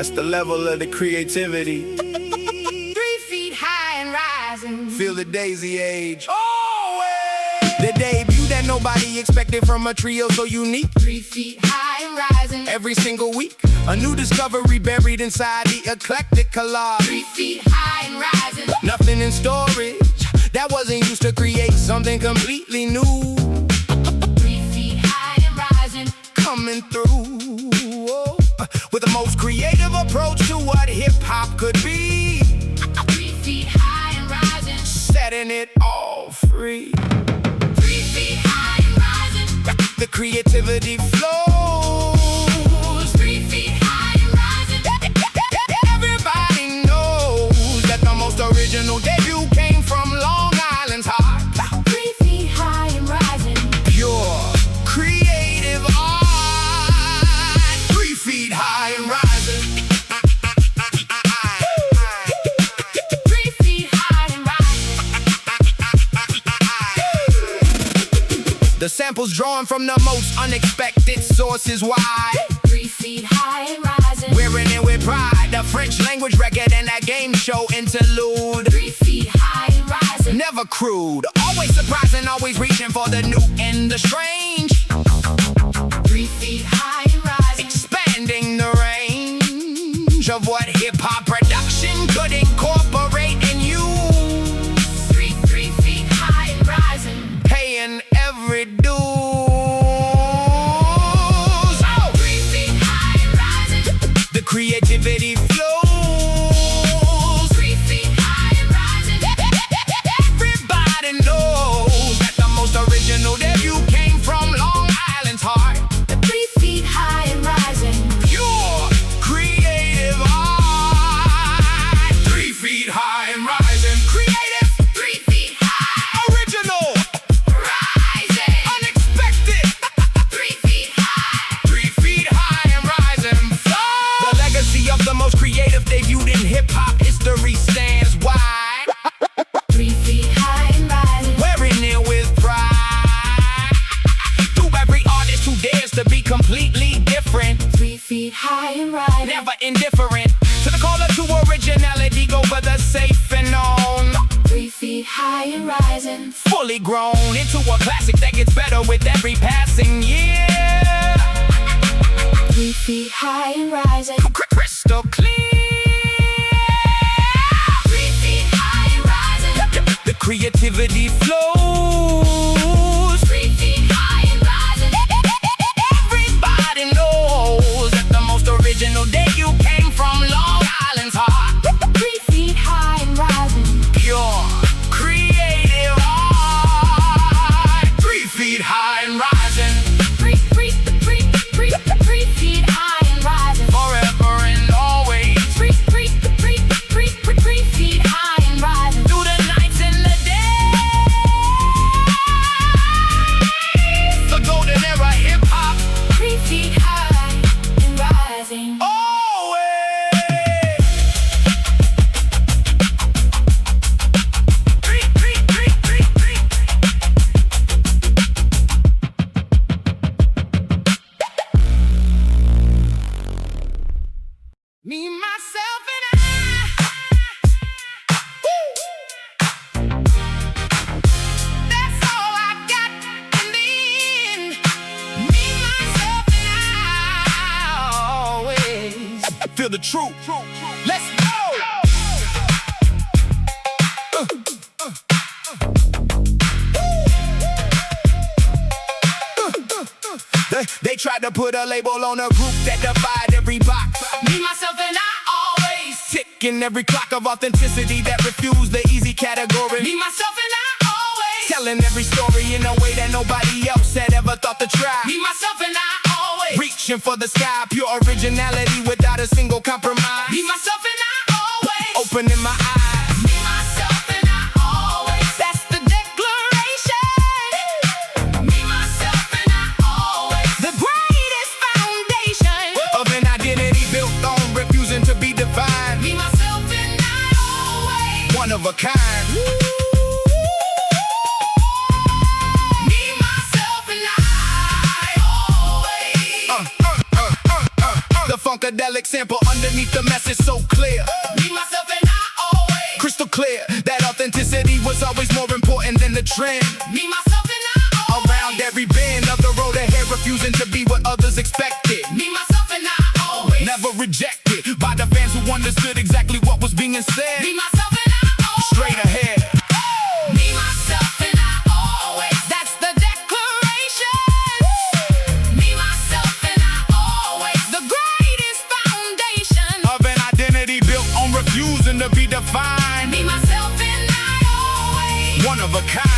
That's the level of the creativity. 3 feet high and rising. Feel the daisy age. Always. The debut that nobody expected from a trio so unique. 3 feet high and rising. Every single week, a new discovery buried inside the eclectic collage. 3 feet high and rising. Nothing in storage that wasn't used to create something completely new. 3 feet high and rising. Coming through with the most creative approach to what hip-hop could be. 3 feet high and rising. Setting it all free. 3 feet high and rising. The creativity flows. 3 feet high and rising. Everybody knows that the most original debut came from Long Island's heart. 3 feet high and rising. Pure creative art. 3 feet high and rising. 3 feet high and rising. The samples drawn from the most unexpected sources. Why? 3 feet high and rising. Wearing it with pride. The French language record and that game show interlude. 3 feet high and rising. Never crude, always surprising, always reaching for the new and the strange. 3 feet high and rising. Expanding the range of what hip-hop production could incorporate and use. 3 feet high and rising. Paying every dues. 3 feet high and rising. The creativity flows. 3 feet high and rising. Everybody knows that the most original debut came from Long Island's heart. 3 feet high and rising. Pure creative art. 3 feet high and rising. Creative. 3 feet high. Original. Rising. Unexpected. 3 feet high. 3 feet high and rising. The legacy of the most creative debut in hip-hop history stands wide. 3 feet high and rising. Wearing it with pride. To every artist who dares to be completely different. 3 feet high and rising. Never indifferent. To the caller to originality, go for the safe and known. 3 feet high and rising. Fully grown into a classic that gets better with every passing year. 3 feet high and rising. Crystal clear. 3 feet high and rising. The creativity flows. 3 feet high and rising. Everybody knows that the most original debut came from Long Island's heart. 3 feet high and rising. Pure creative art. 3 feet high and rising. 3 feet high and rising. Forever and always. 3 feet high and rising. Through the nights and the days. The golden era hip-hop. 3 feet high and rising. Always. 3. Me, myself, and I. Woo! That's all I got in the end. Me, myself, and I always feel the truth. Let's go. They tried to put a label on a group that defied every box. Me, myself, and I always. Ticking every clock of authenticity that refused the easy category. Me, myself, and I always. Telling every story in a way that nobody else had ever thought to try. Me, myself, and I always. Reaching for the sky, pure originality without a single compromise. Me, myself, and I always. Opening my eyes. Me, myself, and I always. That's the declaration. Me, myself, and I always. The greatest foundation of an identity built on refusing to be defined. Me, myself, and I always. One of a kind. Me, myself, and I always. The funk funkadelic sample underneath the message so clear. Me, myself, and I always. Crystal clear that authenticity was always more important than the trend. Me, myself, and I always. Around every bend of the road ahead, refusing to be what others expected. Me, myself, and I always. Never rejected by the fans who understood exactly what was being said. Me, myself, and I always. Straight ahead. Me, myself, and I always. That's the declaration. Me, myself, and I always. The greatest foundation of an identity built on refusing to be defined. Me, myself, and I always. One of a kind.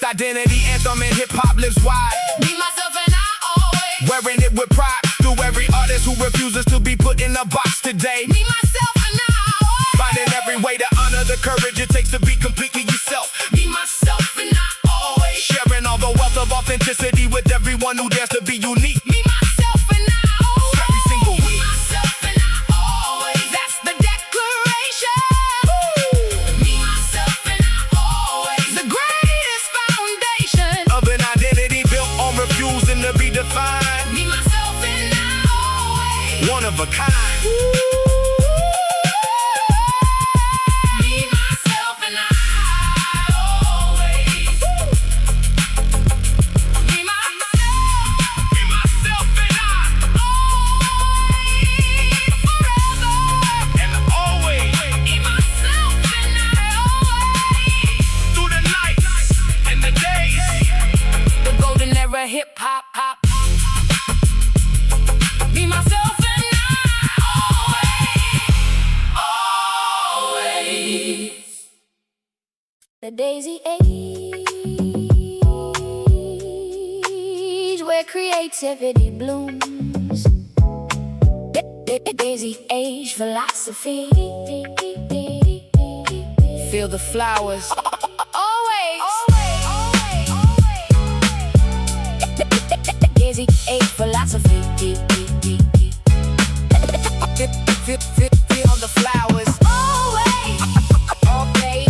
Identity anthem in hip-hop lives wide. Me, myself, and I always. Wearing it with pride through every artist who refuses to be put in a box today. Me, myself, and I always. Finding every way to honor the courage it takes to be completely yourself. Me, myself, and I always. Sharing all the wealth of authenticity with everyone who dares to be unique. Me, myself, and I always. Every single week. Me, myself, and I always. That's the declaration. Me, myself, and I always. The greatest foundation of an identity built on refusing to be defined. Me, myself, and I always. One of a kind. Me, myself, and I always. Me, myself, and I always. Forever and always. Me, myself, and I always. Through the nights and the days. The golden era hip-hop, hop. Me, myself, and always. The daisy age, where creativity blooms. Daisy age philosophy. Feel the flowers. Always. Daisy age philosophy. Feel the flowers. Always. Always.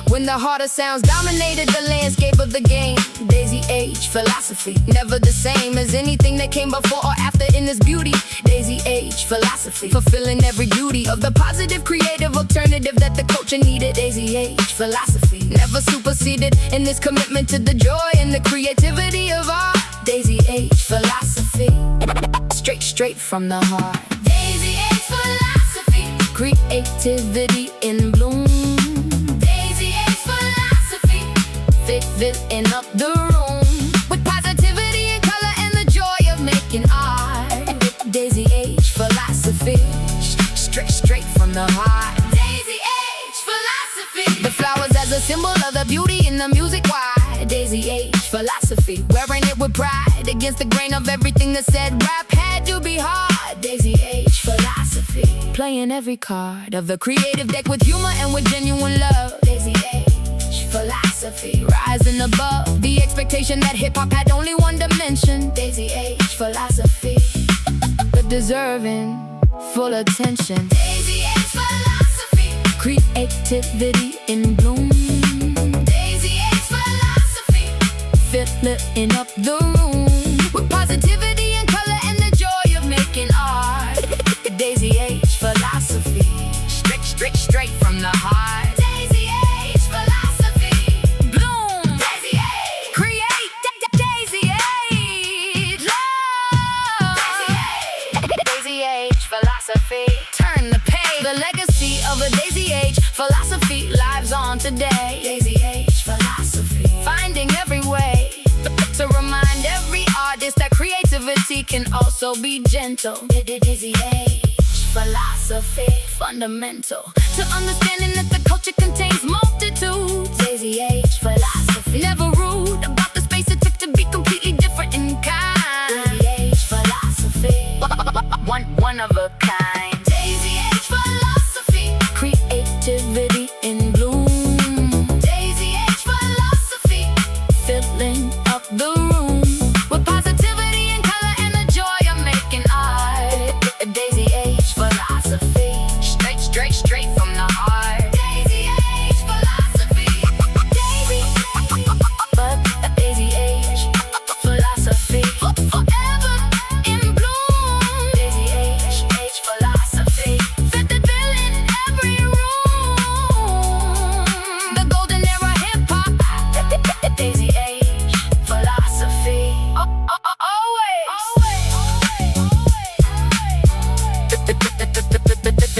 When the harder sounds dominated the landscape of the game. Daisy age philosophy, never the same as anything that came before or after in this beauty. Daisy age philosophy, fulfilling every duty of the positive creative alternative that the culture needed. Daisy age philosophy, never superseded in this commitment to the joy and the creativity of art. Daisy age philosophy, straight from the heart. Daisy age philosophy, creativity in bloom. Filling up the room with positivity and color and the joy of making art. Daisy age philosophy, straight from the heart. Daisy age philosophy, the flowers as a symbol of the beauty in the music. Why? Daisy age philosophy, wearing it with pride against the grain of everything that said rap had to be hard. Daisy age philosophy, playing every card of the creative deck with humor and with genuine love. Daisy age philosophy, rising above the expectation that hip-hop had only one dimension. Daisy age philosophy, but deserving full attention. Daisy age philosophy, creativity in bloom. Daisy age philosophy, filling up the room with positivity and color and the joy of making art. Daisy age philosophy, straight from the heart. Turn the page, the legacy of a daisy age philosophy lives on today. Daisy age philosophy, finding every way to remind every artist that creativity can also be gentle. Daisy age philosophy, fundamental to understanding that the culture contains multitudes. Daisy age philosophy, never rude about the space it took to be completely different in kind. Daisy age philosophy, the room with positivity and color and the joy of making art. Daisy age philosophy, straight from the heart. Daisy age philosophy, Daisy age philosophy, forever in bloom. Daisy age philosophy, fit the bill in every room. The golden era hip hop, Daisy age philosophy, always.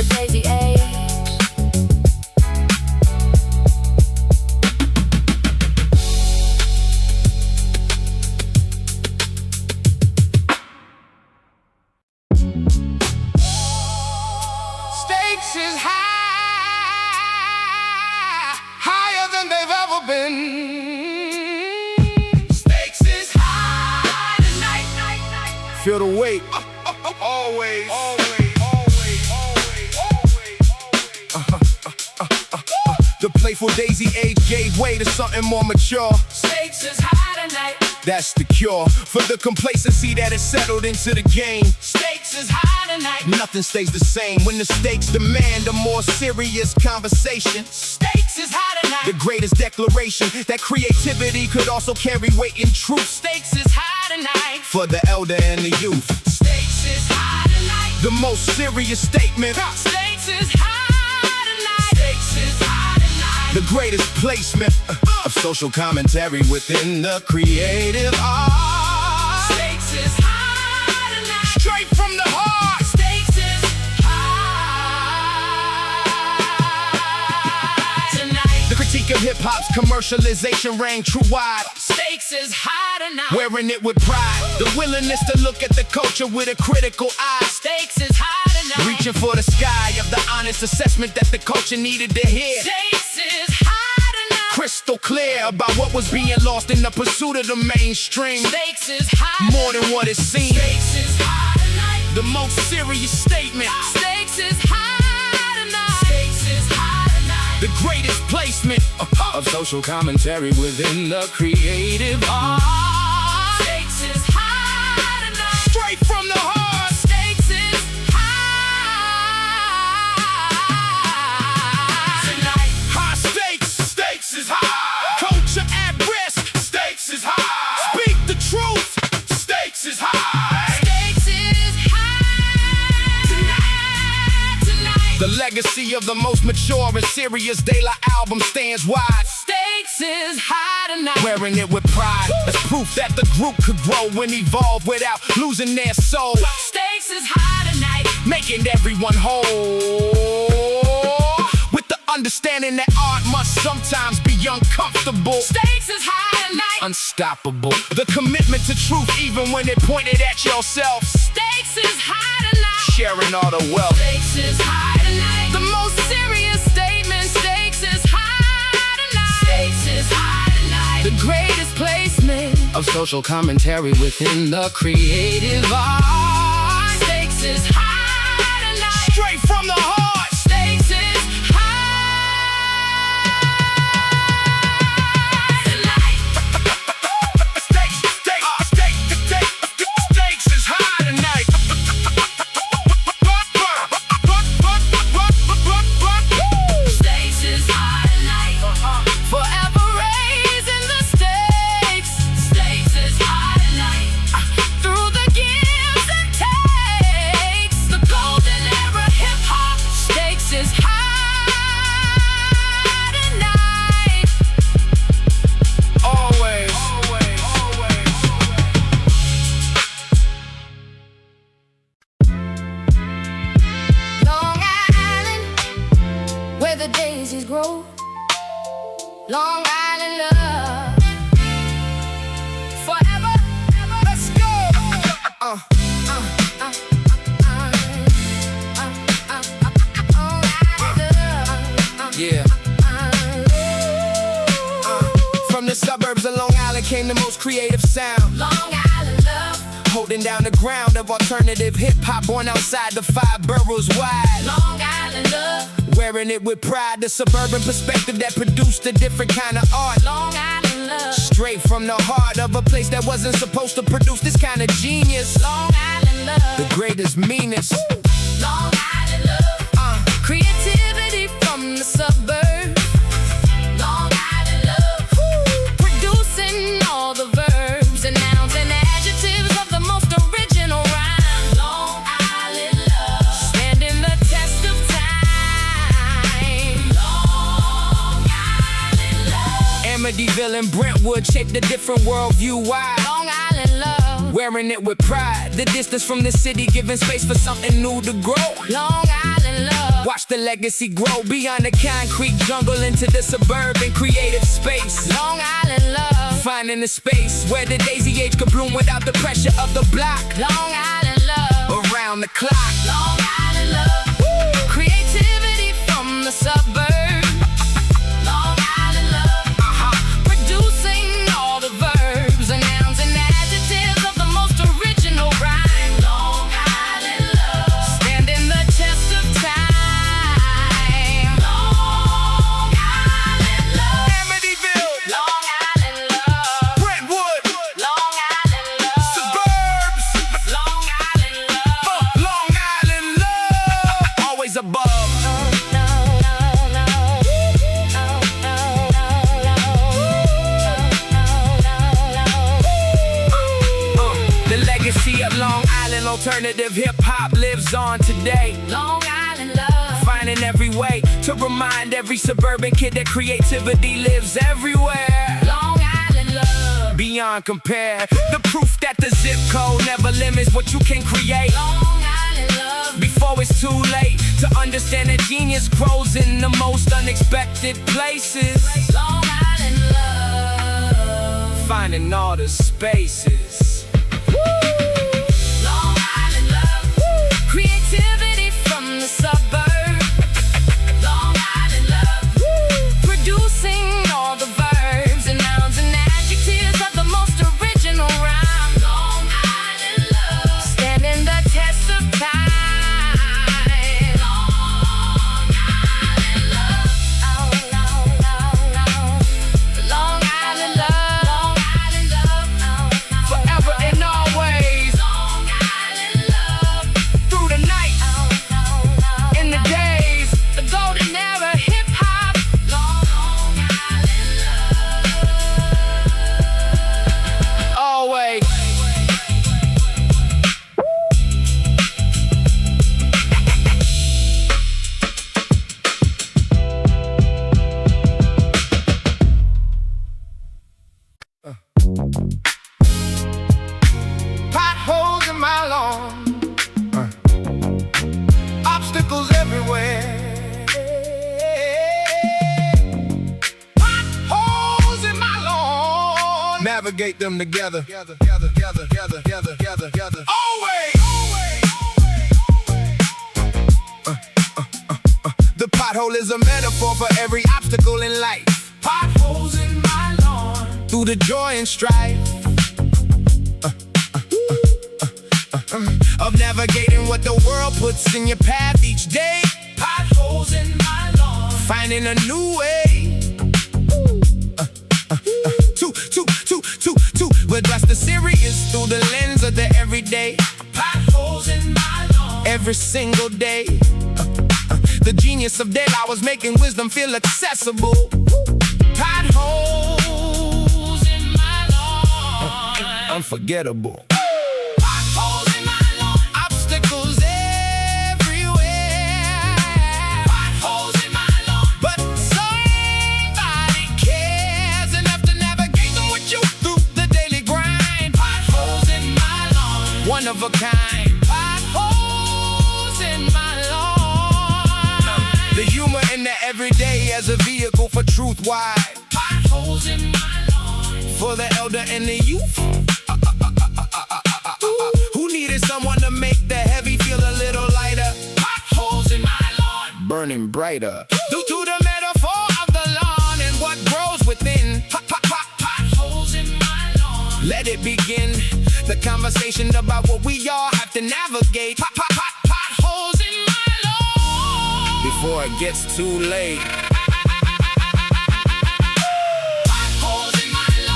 Daisy age. Stakes is high, higher than they've ever been. Stakes is high tonight. Feel the weight. Always. The playful Daisy age gave way to something more mature. Stakes is high tonight. That's the cure for the complacency that has settled into the game. Stakes is high tonight. Nothing stays the same when the stakes demand a more serious conversation. Stakes is high tonight. The greatest declaration that creativity could also carry weight in truth. Stakes is high tonight. For the elder and the youth, Stakes is high tonight. the most serious statement, Stakes is high tonight. Stakes is high tonight. the greatest placement of social commentary within the creative art. Stakes is high tonight. Straight from the heart. Stakes is high tonight. The critique of hip-hop's commercialization rang true wide, Stakes is high tonight. wearing it with pride. The willingness to look at the culture with a critical eye. Stakes is high tonight. Reaching for the sky of the honest assessment that the culture needed to hear. Stakes is high tonight. Crystal clear about what was being lost in the pursuit of the mainstream. Stakes is high. More than what it seems. Stakes is high tonight. The most serious statement, Stakes is high tonight. Stakes is high tonight. the greatest placement of social commentary within the creative art. Stakes is high tonight. Straight from the heart. Stakes is high tonight. High stakes. Stakes is high. Culture at risk. Stakes is high. Speak the truth. Stakes is high. Stakes is high tonight. The legacy of the most mature and serious De La album stands wide. Stakes is high tonight. Wearing it with pride as proof that the group could grow and evolve without losing their soul. Stakes is high tonight. Making everyone whole, with the understanding that art must sometimes be uncomfortable, Stakes is high tonight. unstoppable. The commitment to truth even when it pointed at yourself. Stakes is high tonight. Sharing all the wealth. Stakes is high tonight. The most serious statement, stakes is high tonight. Stakes is high tonight. The greatest placement Of social commentary within the creative art. Stakes is high tonight. Straight from the heart. Stakes is high tonight. Stakes is high tonight. Stakes is high tonight. forever raising the stakes Stakes is high tonight. through the gives and takes. The golden era hip hop. Stakes is high tonight. Always. Long Island, where the daisies grow. Long Island love, forever, ever. Let's go. Yeah. From the suburbs of Long Island came the most creative sound, Long Island love. holding down the ground of alternative hip-hop born outside the 5 boroughs wide. Long Island love. Wearing it with pride, the suburban perspective that produced a different kind of art. Long Island love. Straight from the heart of a place that wasn't supposed to produce this kind of genius. Long Island love. The greatest, meanest. Long Island love. Creativity from the suburbs. Long Island love. Producing all the verbs and nouns and adjectives of the most original rhyme. Long Island love. Standing the test of time. Long Island love. Amityville and Brentwood shaped a different worldview. Why? Long Island love. Wearing it with pride. The distance from the city, giving space for something new to grow. Long Island love. Watch the legacy grow beyond the concrete jungle into the suburban creative space. Long Island love. Finding the space where the daisy age could bloom without the pressure of the block. Long Island love. Around the clock. Long Island love. Creativity from the suburbs. Long Island love. Producing all the verbs and nouns and adjectives of the most original rhyme. Long Island love. Standing the test of time. Long Island love. Amityville, Long Island love. Brentwood, Long Island love. suburbs, Long Island love. Long Island love. Always above. The legacy of Long Island alternative hip-hop lives on today. Long Island love. Finding every way to remind every suburban kid that creativity lives everywhere. Long Island love. Beyond compare, the proof that the zip code never limits what you can create. Long Island love. Before it's too late to understand that genius grows in the most unexpected places. Long Island love. Finding all the spaces. Long Island love. Creativity from the suburbs. Long Island love. Producing all the verbs and nouns and adjectives of the most original rhyme. Long Island love. Standing the test of time. Long Island love. Oh, long, long, long. Long Island love. Long Island love. Oh, oh, Forever and always. Long Island love. Through the night, Oh, oh, in the days. the golden era hip hop. Long Island love. Always. Potholes in my lawn, obstacles everywhere. Potholes in my lawn, navigate them together. Always. The pothole is a metaphor for every obstacle in life. Potholes in my lawn, through the joy and strife of navigating what the world puts in your path each day. Potholes in my lawn, finding a new way to address the serious through the lens of the everyday. Potholes in my lawn, every single day. The genius of daylight was making wisdom feel accessible. Potholes in my lawn, unforgettable. Potholes in my lawn, obstacles everywhere. Potholes in my lawn, but somebody cares enough to navigate them with you through the daily grind. Potholes in my lawn, one of a kind. Potholes in my lawn, the humor in the everyday as a vehicle for truth wide. Potholes in my lawn, for the elder and the youth who needed someone to make the heavy feel a little lighter. Potholes in my lawn, burning brighter due to the metaphor of the lawn and what grows within. Potholes in my lawn, let it begin the conversation about what we all have to navigate. Potholes in my lawn, before it gets too late. Potholes in my lawn.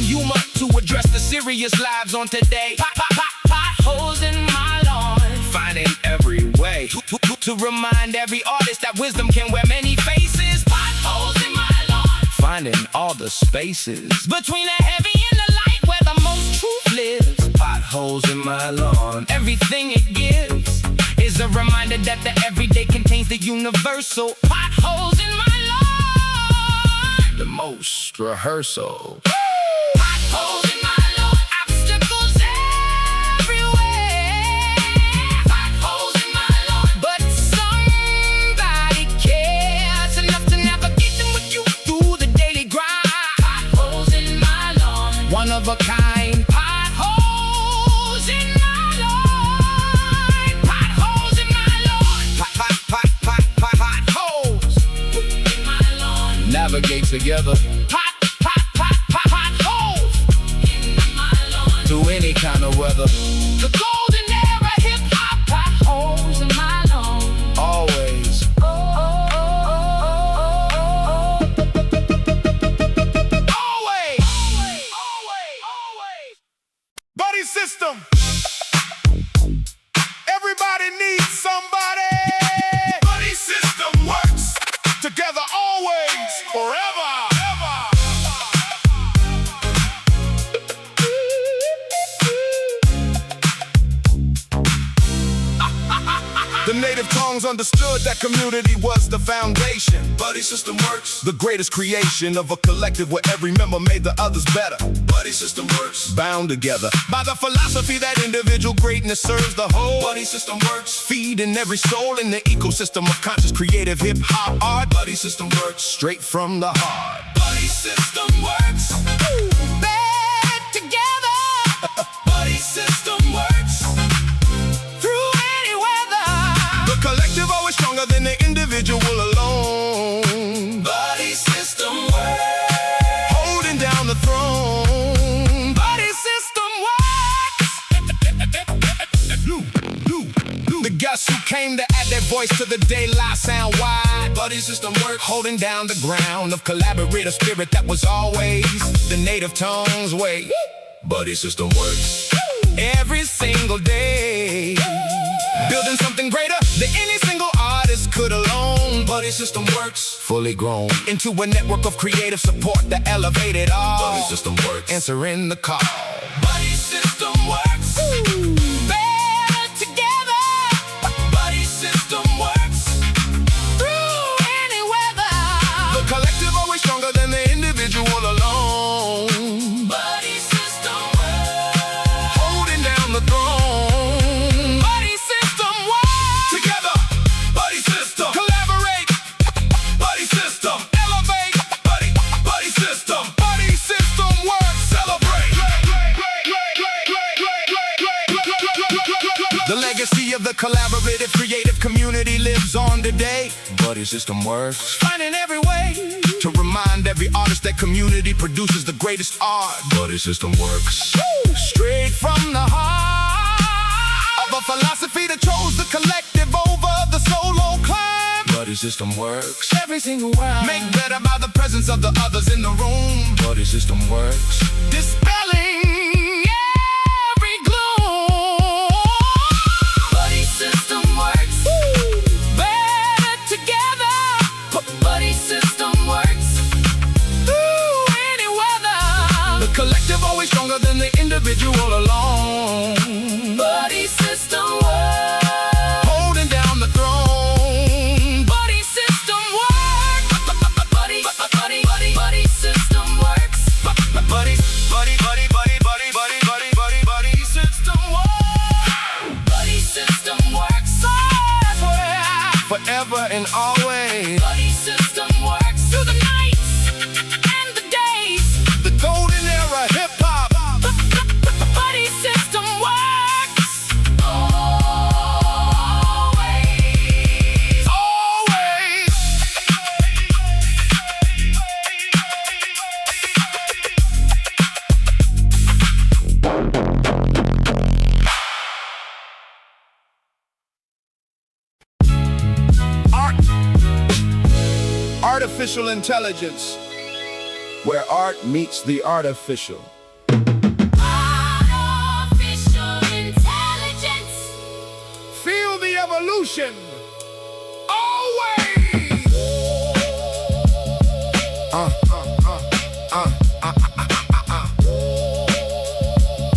using humor to address the serious lives on today. Potholes in my lawn. Finding every way to remind every artist that wisdom can wear many faces. Potholes in my lawn. Finding all the spaces Between the heavy and the light, where the most truth lives. potholes in my lawn. Everything it gives is a reminder that the everyday contains the universal. Potholes in my lawn. The most rehearsal. Potholes in my lawn. Obstacles everywhere. Potholes in my lawn. But somebody cares enough to navigate them with you through the daily grind. Potholes in my lawn. One of a kind. Potholes in my lawn. Potholes in my lawn. Potholes. In my lawn. Navigate together Potholes in my lawn. through any kind of weather. The golden era hip-hop. Potholes in my lawn. Always. Always. Buddy system. Everybody needs somebody. Buddy system works together always, forever. The native tongues understood that community was the foundation. Buddy system works. The greatest creation of a collective where every member made the others better. Buddy system works. Bound together by the philosophy that individual greatness serves the whole. Buddy system works. Feeding every soul in the ecosystem of conscious creative hip-hop art. Buddy system works. Straight from the heart. Buddy system works. Band together. Buddy system works. Through any weather. The collective always stronger than the individual alone. Buddy system works. Holding down the throne. Buddy system works. The guests who came to add their voice to the daylight sound wide. Buddy system works. Holding down the ground of collaborative spirit that was always the native tongue's way. Buddy system works. Every single day. Building something greater than any single artist could alone. Buddy system works. Fully grown into a network of creative support that elevated all. Buddy system works. Answering the call. Buddy system works. Band together. Buddy system works. Through any weather. The collective always stronger than the individual alone. Buddy system works. Holding down the throne. Buddy system works. Together, buddy system. Collaborate, buddy system. Elevate, buddy system. Buddy system works. Celebrate. The legacy of the collaborative creative community lives on today. Buddy system works. Finding every way to remind every artist that community produces the greatest art. Buddy system works. Straight from the heart of a philosophy that chose the collective over the solo climb. Buddy system works. Every single word. Make better by the presence of the others in the room. Buddy system works. Dispelling every gloom. Buddy system works. Better together. Buddy system works. Through any weather. The collective always stronger than the individual alone. Buddy system works. Holding down the throne. Buddy system works. Buddy system works. Buddy system works. Buddy system works. Forever and always. Buddy system works. Through the nights and the days. The golden era hip hop. Buddy system works. Always. Artificial intelligence where art meets the artificial. Artificial intelligence. Feel the evolution. Always.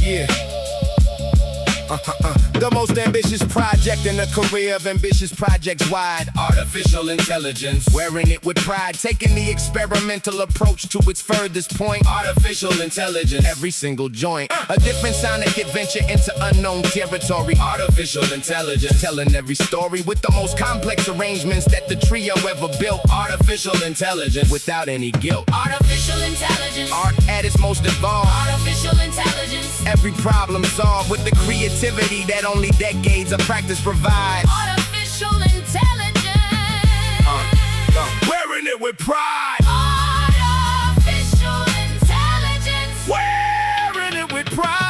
Yeah. The most ambitious project in a career of ambitious projects wide. Artificial intelligence. Wearing it with pride. Taking the experimental approach to its furthest point. Artificial intelligence. Every single joint. A different sonic adventure into unknown territory. Artificial intelligence. Telling every story with the most complex arrangements that the trio ever built. Artificial intelligence. Without any guilt. Artificial intelligence. Art at its most evolved. Artificial intelligence. Every problem solved with the creativity that only decades of practice provide. Artificial intelligence. Wearing it with pride. Artificial intelligence. Wearing it with pride.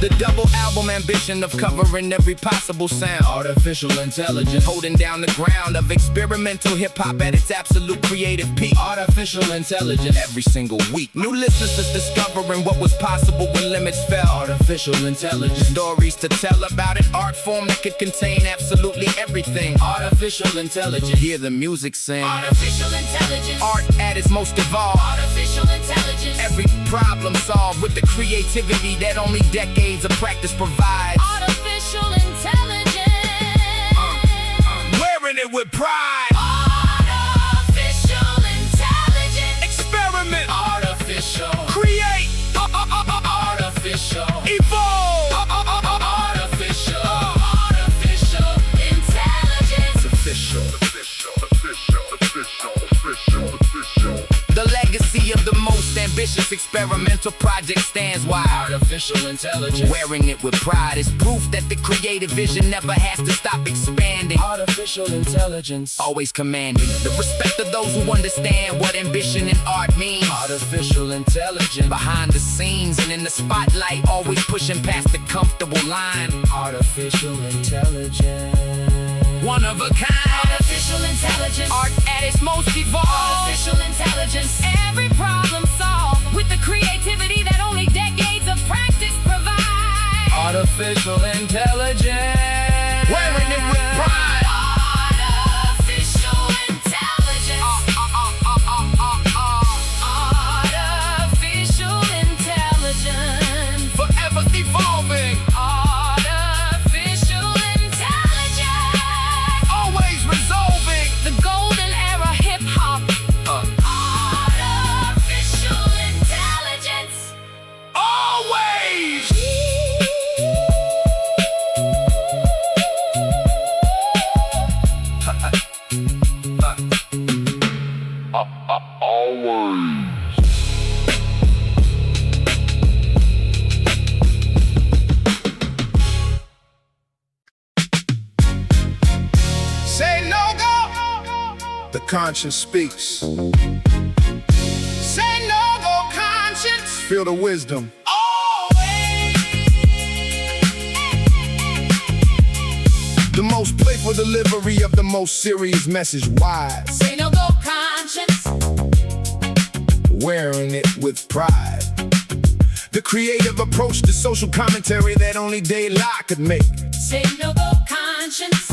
The double album ambition of covering every possible sound. Artificial intelligence. Holding down the ground of experimental hip-hop at its absolute creative peak. Artificial intelligence. Every single week. New listeners discovering what was possible when limits fell. Artificial intelligence. Stories to tell about an art form that could contain absolutely everything. Artificial intelligence. Hear the music sing. Artificial intelligence. Art at its most evolved. Artificial intelligence. Every problem solved with the creativity that only decades of practice provides. Artificial intelligence. Wearing it with pride. Artificial intelligence. Experiment. Artificial. Create. Artificial. Evolve. Artificial. Artificial intelligence. Official. The legacy of the most ambitious experimental project stands wide. Artificial intelligence. Wearing it with pride is proof that the creative vision never has to stop expanding. Artificial intelligence. Always commanding the respect of those who understand what ambition and art means. Artificial intelligence. Behind the scenes and in the spotlight, always pushing past the comfortable line. Artificial intelligence. One of a kind. Artificial intelligence. Art at its most evolved. Artificial intelligence. Every problem solved with the creativity that only decades of practice provide. Artificial intelligence. Wearing it with pride. Artificial intelligence. Artificial intelligence. Forever evolving. Artificial intelligence. Always resolving. The golden era hip hop. Artificial intelligence. Always. Say no go. The conscience speaks. Say no go, conscience. Feel the wisdom. The most playful delivery of the most serious message wide. Say no go, conscience. Wearing it with pride. The creative approach to social commentary that only daylight could make. Say no go, conscience.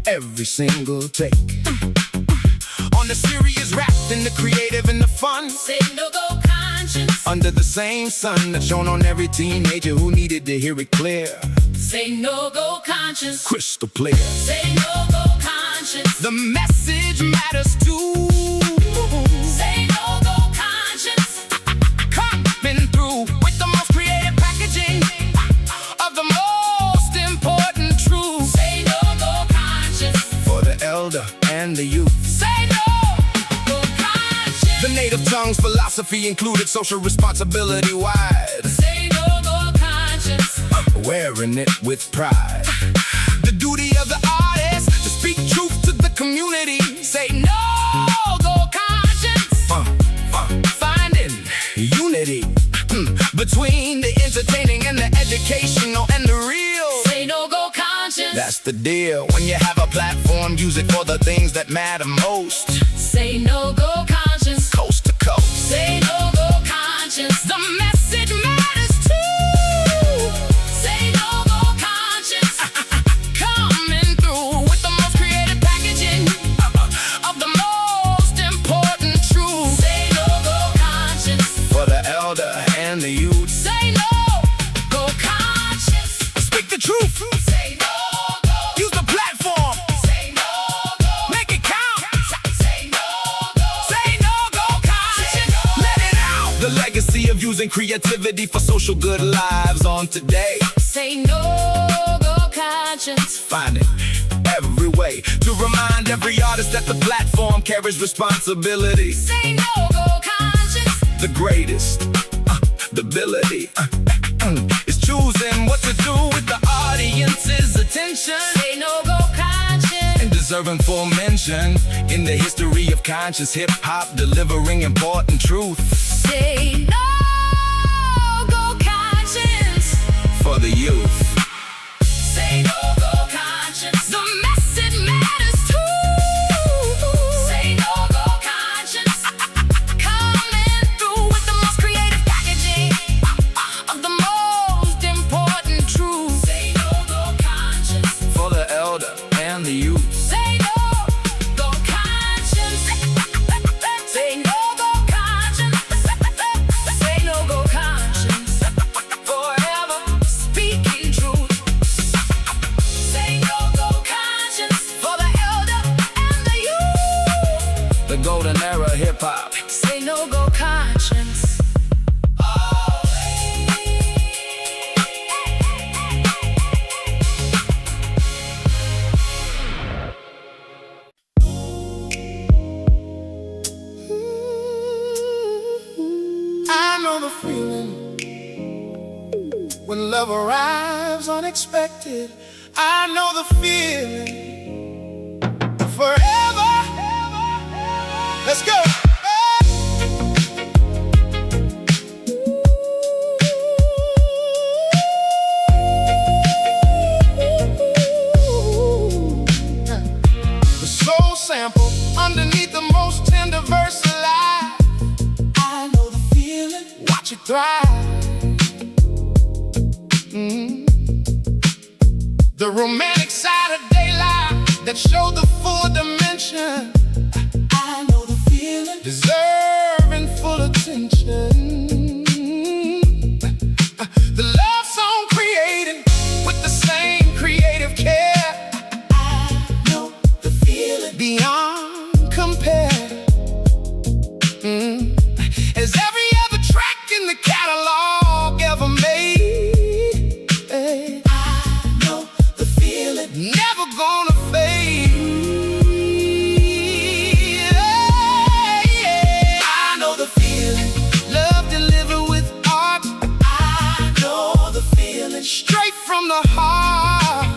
Every single take. On the serious wrapped in the creative and the fun. Say no go, conscience. Under the same sun that's shown on every teenager who needed to hear it clear. Say no go, conscience. Crystal clear. Say no go, conscience. The message matters too. Say no go, conscience. Coming through with the most creative packaging of the most important truths. Say no go, conscience. For the elder and the youth. Say no go, conscience. The native tongue's philosophy included social responsibility wide. Say no go, conscience. Wearing it with pride. The duty of the artist to speak truth to the community. Say no go, conscience. Finding unity between the entertaining and the educational and the real. Say no go, conscience. That's the deal. When you have a platform, use it for the things that matter most. Say no go conscience. coast to coast. Say no go conscience. The message matters too. Say no go conscience. Coming through with the most creative packaging of the most important truth. Say no go conscience. For the elder and the youth, Say no go conscience. speak the truth. Say no go. Use the platform. Say no go. Make it count. Say no go. Say no go conscience. Let it out. The legacy of using creativity for social good lives on today. Say no go conscience. Find it every way to remind every artist that the platform carries responsibility. Say no go conscience. The greatest ability is choosing what to do with the audience's attention, Say no go conscience. and deserving full mention in the history of conscious hip-hop, delivering important truth Say no go conscience. for the youth. Say no go conscience. The message matters too. Say no go conscience. Coming through with the most creative packaging of the most important truth. Say no go conscience. For the elder and the youth. Say no go conscience. Say no go conscience. Say no go conscience. Forever speaking truth. Say no go conscience. For the elder and the youth. The golden era of hip-hop. Say no go conscience. I know the feeling when love arrives unexpected. I know the feeling forever. Let's go. The soul sample underneath the most tender verse alive. I know the feeling, watch it thrive. The romantic side of daylight that showed the full dimension. I know the feeling, deserving full attention. The love song created with the same creative care. I know the feeling, beyond compare. As every other track in the catalog ever made. I know the feeling, never gonna fade. I know the feeling, love delivered with art. I know the feeling, straight from the heart.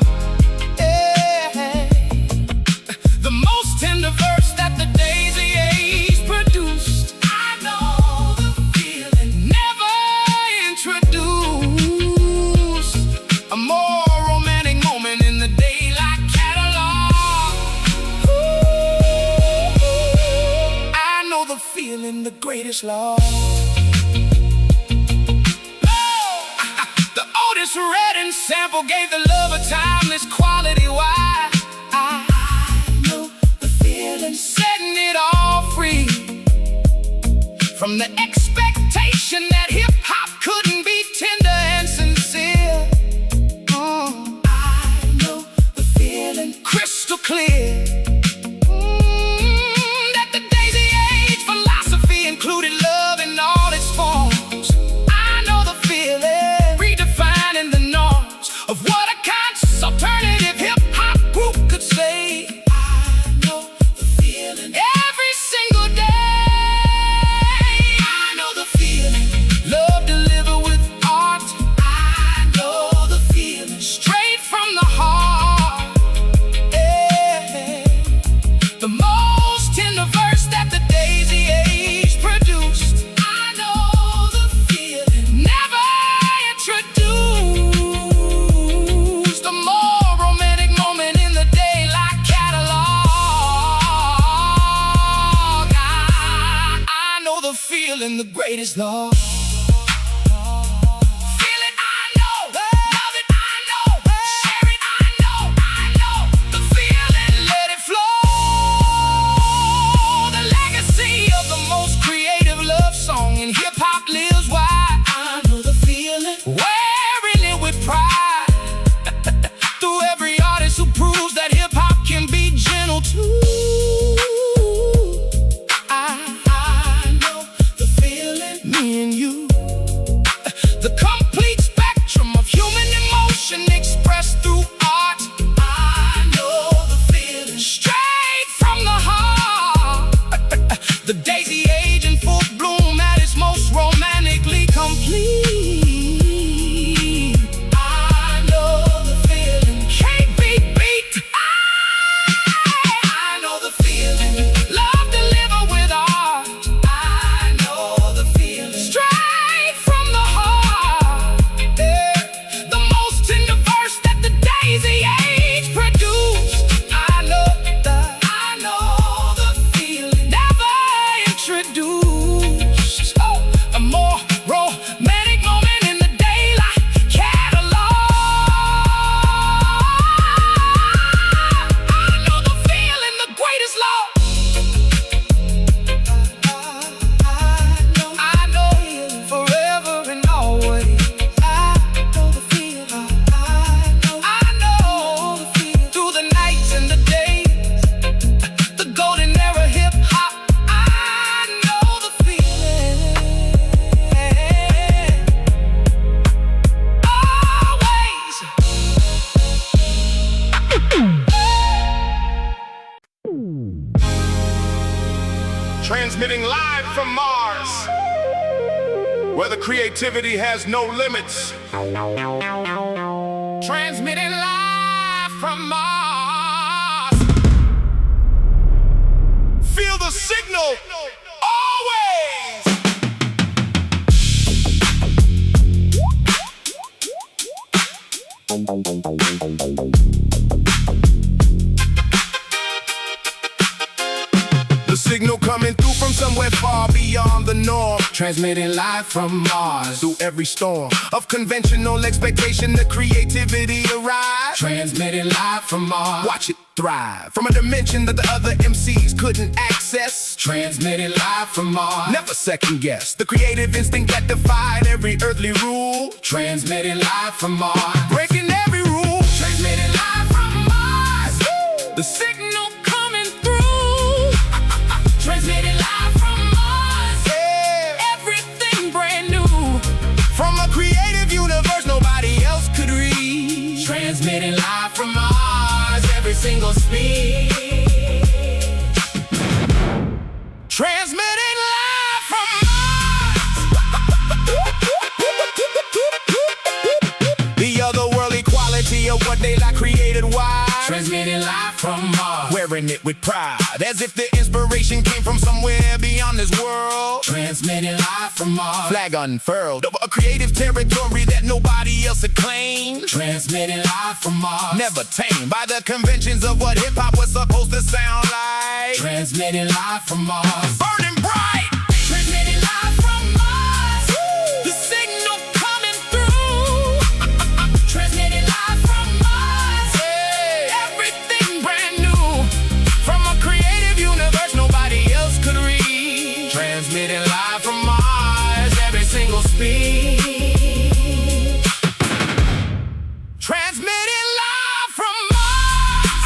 The most tender verse that the daisy age produced. I know the feeling, never introduced a more romantic moment in the daylight catalog. I know the feeling, the greatest love. The Otis Redding sample gave the love a timeless quality. Why? I know the feeling, setting it all free from the expectation that hip-hop couldn't be tender and sincere. I know the feeling, crystal clear. That the daisy age philosophy included love in all its forms. I know the feeling, redefining the norms of what a conscious alternative hip-hop group could say. I know the feeling, every single day. I know the feeling, love delivered with art. feeling the greatest love. Feel it, I know. Love it, I know. Share it, I know. The feeling, let it flow. The legacy of the most creative love song in hip-hop lives wide. I know the feeling. Wearing it with pride. Through every artist who proves that hip-hop can be gentle too. Me and you, the complete spectrum of human emotion expressed through art. I know the feeling straight from the heart. The daisy age in full bloom at its most romantically complete. I know the feeling can't be beat. I know the feeling. Love delivered with art. Straight from the heart, yeah. The most tender verse that the daisy age produced. I know the feeling never introduced. A more romantic moment in the daylight catalog. I know the feeling, the greatest love. Forever and always. I know the feeling. I know the feeling. Through the nights and the days, the golden era hip hop. I know the feeling. Always. Transmitting live from Mars, where the creativity has no limits. Transmitting live from Mars. Feel the signal, always. The signal coming through from somewhere far beyond the norm. Transmitting live from Mars. Through every storm of conventional expectation, the creativity arrives. Transmitting live from Mars. Watch it thrive from a dimension that the other MCs couldn't access. Transmitting live from Mars. Never second guess the creative instinct that defied every earthly rule. Transmitting live from Mars. Breaking every rule. Transmitting live from Mars. The Signal coming through. Transmitting live from Mars. yeah. Everything brand new. From a creative universe nobody else could reach. Transmitting live from Mars. Every single speed. Transmitting live from Mars. The otherworldly quality of what they like created wide. Transmitting live from Mars. Wearing it with pride, as if the inspiration came from somewhere beyond this world. Transmitting live from Mars. Flag unfurled over a creative territory that nobody else had claimed. Transmitting live from Mars. Never tamed by the conventions of what hip-hop was supposed to sound like. Transmitting live from Mars. Burning bright. Transmitting live from Mars. The signal coming through. Transmitting live from Mars. Everything brand new. From a creative universe nobody else could reach. Transmitting live from Mars. Every single speed. Transmitting live from Mars.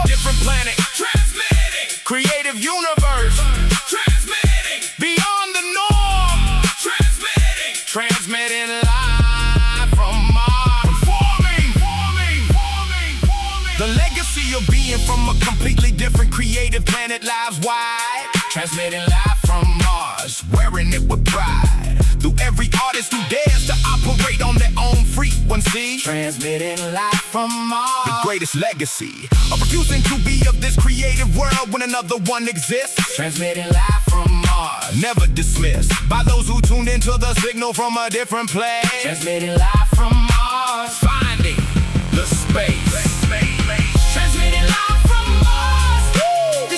Different planet. Transmitting. Creative universe. Transmitting. Beyond the norm. Transmitting. Transmitting live from Mars. Forming. The legacy of being from a completely different creative planet lives wide. Transmitting live from Mars. Wearing it with pride. Through every artist who dares to operate on their own frequency. Transmitting live from Mars. The greatest legacy of refusing to be of this creative world when another one exists. Transmitting live from Mars. Never dismissed by those who tuned into the signal from a different place. Transmitting live from Mars. Finding the space. Transmitting live from Mars. The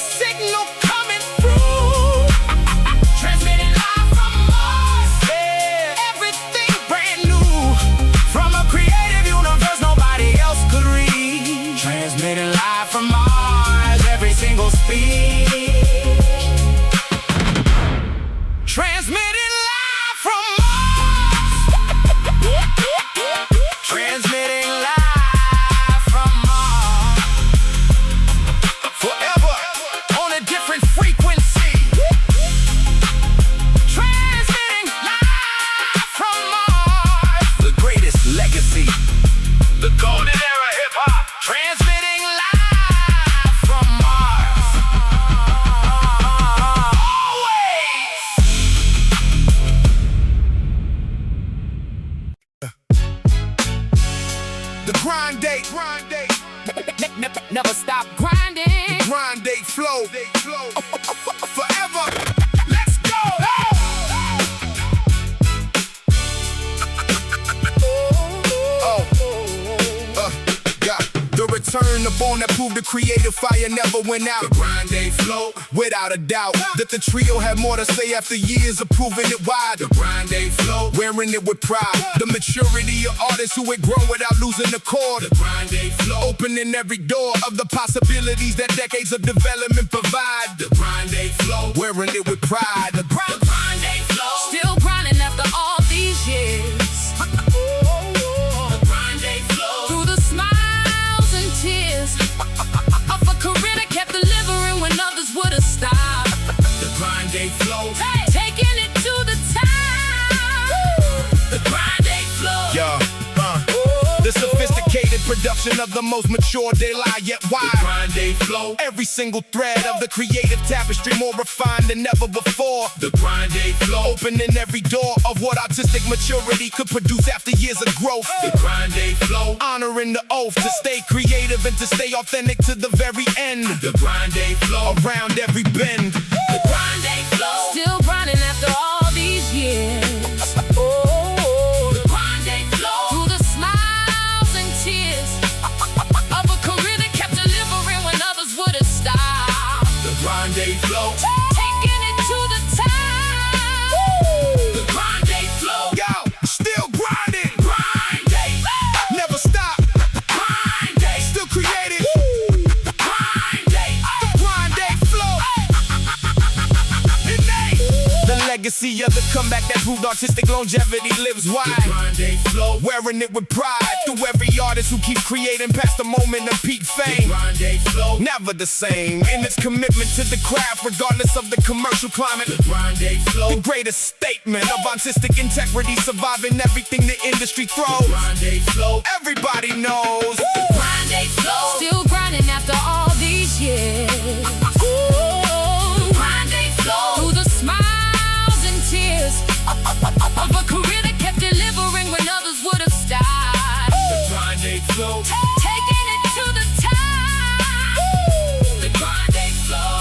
never stop grinding. Grind day flow, forever. Let's go! The return, the bone that proved the creative fire never went out. The grind day flow, without a doubt, that the trio had more to say after years of proving it wide. The grind day flow, wearing it with pride. The maturity of artists who had grown without losing the core. The grind day flow, opening every door of the possibilities that decades of development provide. The grind day flow, wearing it with pride. The grind day flow, Still grinding after all these years. the grind day flow. Through the smiles and tears of a career that kept delivering when others would have stopped. The grind day flow. Taking it to the top. The grind day flow. The sophisticated production of the most mature daylight yet wide. The grind day flow. Every single thread of the creative tapestry more refined than ever before. The grind day flow. Opening every door of what artistic maturity could produce after years of growth. The grind day flow. Honoring the oath to stay creative and to stay authentic to the very end. The grind day flow. Around every bend. The grind day flow. Still grinding after all these years. The grind day flow. Through the smiles and tears of a career that kept delivering when others would have stopped. The grind day flow. Taking it to the top. The grind day flow. Yo, still grinding. Grind day. Never stop. Grind day. Still creating. Grind day. The grind day flow. The legacy of the comeback that proved artistic longevity lives wide. The grind day flow. Wearing it with pride through every artist who keeps creating past the moment of peak fame. The grind day flow. Never the same in its commitment to the craft, regardless of the commercial climate. The grind day flow. The greatest statement of artistic integrity, surviving everything the industry throws. The grind day flow. Everybody knows. The grind day flow. Still grinding after all these years. The grind day flow. Through the smiles and tears of a career that kept delivering when others would have stopped. The grind day flow. Taking it to the top. The grind day flow.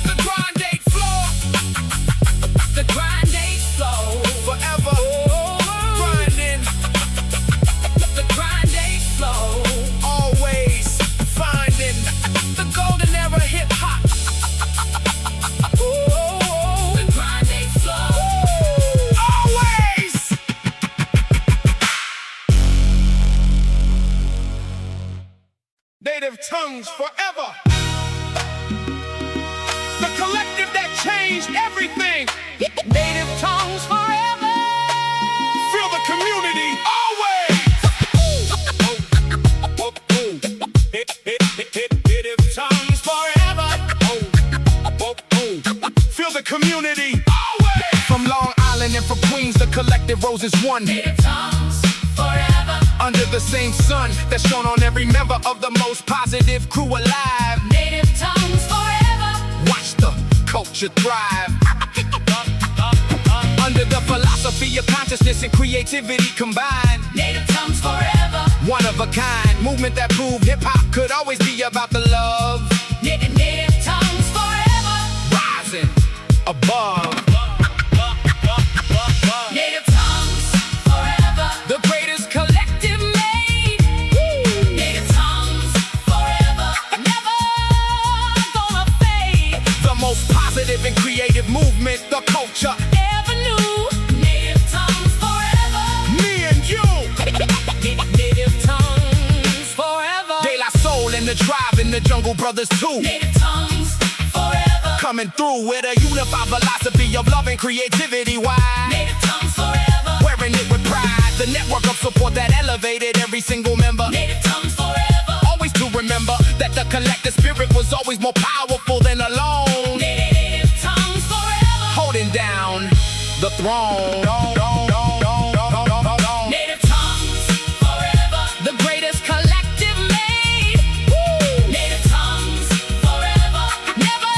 The grind day flow. The grind day flow. Forever grinding. The grind day flow. Always finding The golden era hip hop. the grind day flow. Always. Native tongues forever. The collective that changed everything. Native tongues forever. Feel the community always. Native tongues forever. Feel the community always. From Long Island and from Queens, the collective rose as one. Native tongues forever. Under the same sun that's shown on every member of the most positive crew alive. Native tongues forever. Watch the culture thrive. Under the philosophy of consciousness and creativity combined. Native tongues forever. One of a kind, movement that proved hip-hop could always be about the love. Native tongues forever. Rising above. Native tongues forever. The greatest collective made. Native tongues forever. Never gonna fade. The most positive and creative movement the culture Ever knew. Native tongues forever. me and you. Native tongues forever. De La Soul and the tribe and the Jungle Brothers too. Native tongues forever. Coming through with a unified philosophy of love and creativity. Why? Native tongues forever. Wearing it with pride. The network of support that elevated every single member. Native tongues forever. Always to remember that the collective spirit was always more powerful than alone. Native tongues forever. Holding down the throne. Native tongues forever. The greatest collective made. Native tongues forever. Never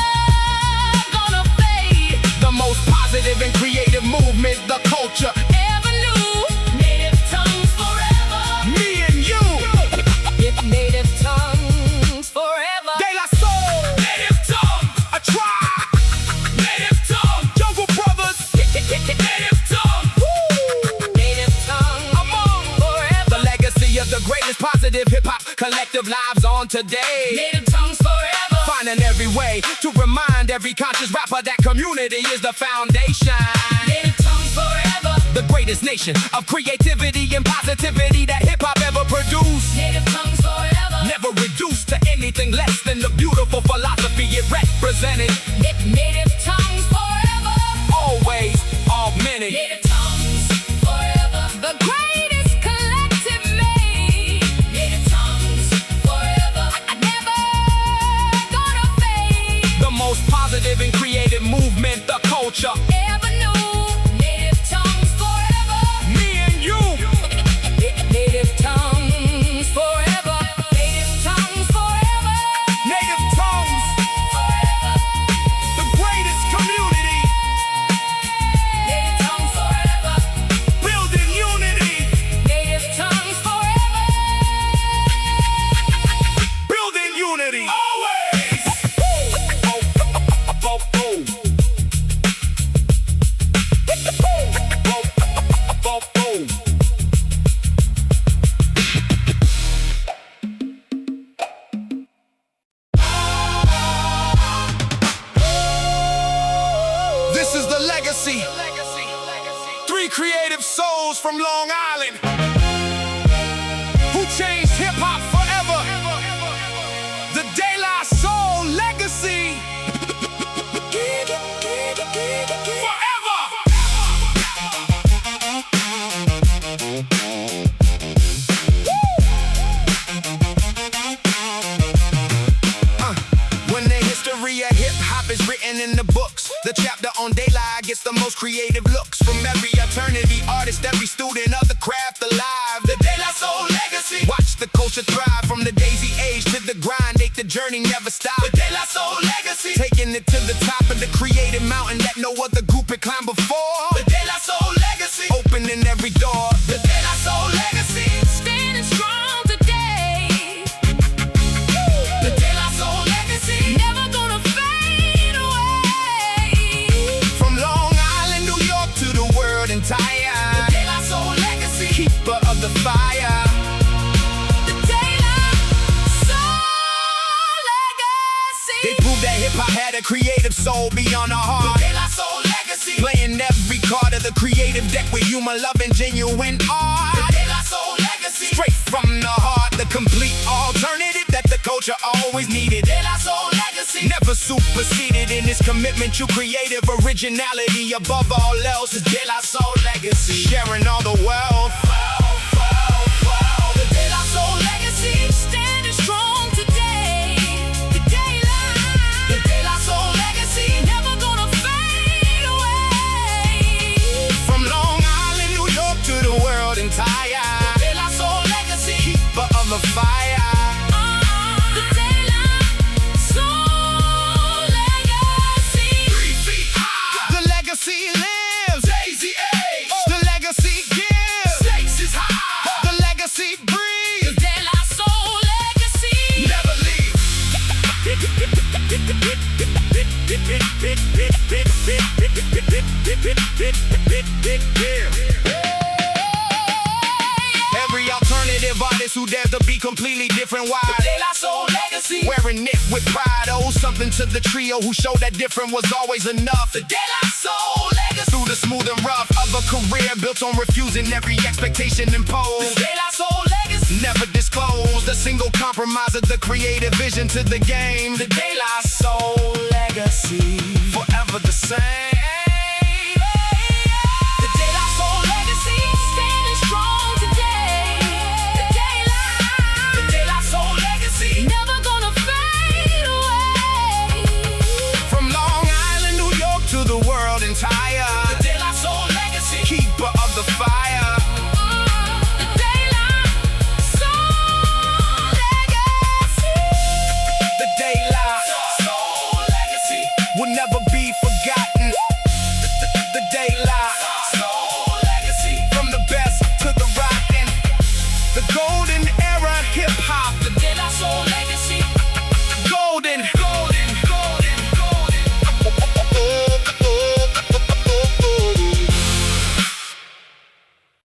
gonna fade. The most positive and creative movement the culture Ever knew. Native tongues forever. me and you. Native tongues today. Native tongues forever. Finding every way to remind every conscious rapper that community is the foundation. Native tongues forever. The greatest nation of creativity and positivity that hip-hop ever produced. Native tongues forever. Never reduced to anything less than the beautiful philosophy it represented. Native tongues forever. Always augmented. Native tongues forever. The greatest collective made. Native tongues forever. Never gonna fade. The most positive and creative movement the culture Ever knew. Native tongues forever. me and you. Native tongues forever. Native tongues forever. Native tongues, Forever. the greatest community, Native tongues forever. building unity, Native tongues forever. building unity. Always. Oh, oh, oh, oh. This is the legacy. Three creative souls from Long Island who changed hip-hop forever. The De La Soul legacy. Forever. When the history of hip-hop is written in the books, the chapter on De La gets the most creative looks. From every eternity artist, every student of the craft alive. The De La Soul legacy. Watch the culture thrive from the daisy age to the grind age. The journey never stops. The De La Soul legacy. Taking it to the top of the creative mountain that no other group had climbed before. The De La Soul legacy. Opening every door. The De La Soul legacy. Standing strong today. The De La Soul legacy. Never gonna fade away. From Long Island, New York to the world entire. The De La Soul legacy. Keeper of the fire. The De La Soul legacy. They proved that hip-hop had a creative soul beyond our heart. De La Soul legacy. Playing every card of the creative deck with humor, love, and genuine art. De La Soul legacy. Straight from the heart, the complete alternative that the culture always needed. De La Soul legacy. Never superseded in its commitment to creative originality. Above all else is De La Soul legacy. Sharing all the wealth. The De La Soul legacy. Standing strong today. The De La Soul legacy. never gonna fade away. From Long Island, New York to the world entire. De La Soul legacy. Keeper of the fire. The De La Soul legacy. 3 feet high. The legacy lives. Daisy age. The legacy gives. Stakes is high. The legacy breathes. De La Soul legacy. Never leave. Every alternative artist who dares to be completely different, why? De La Soul legacy. Wearing it with pride, owes something to the trio who showed that different was always enough. De La Soul legacy. Through the smooth and rough of a career built on refusing every expectation imposed. De La Soul legacy. Never disclosed a single compromise of the creative vision to the game. The De La Soul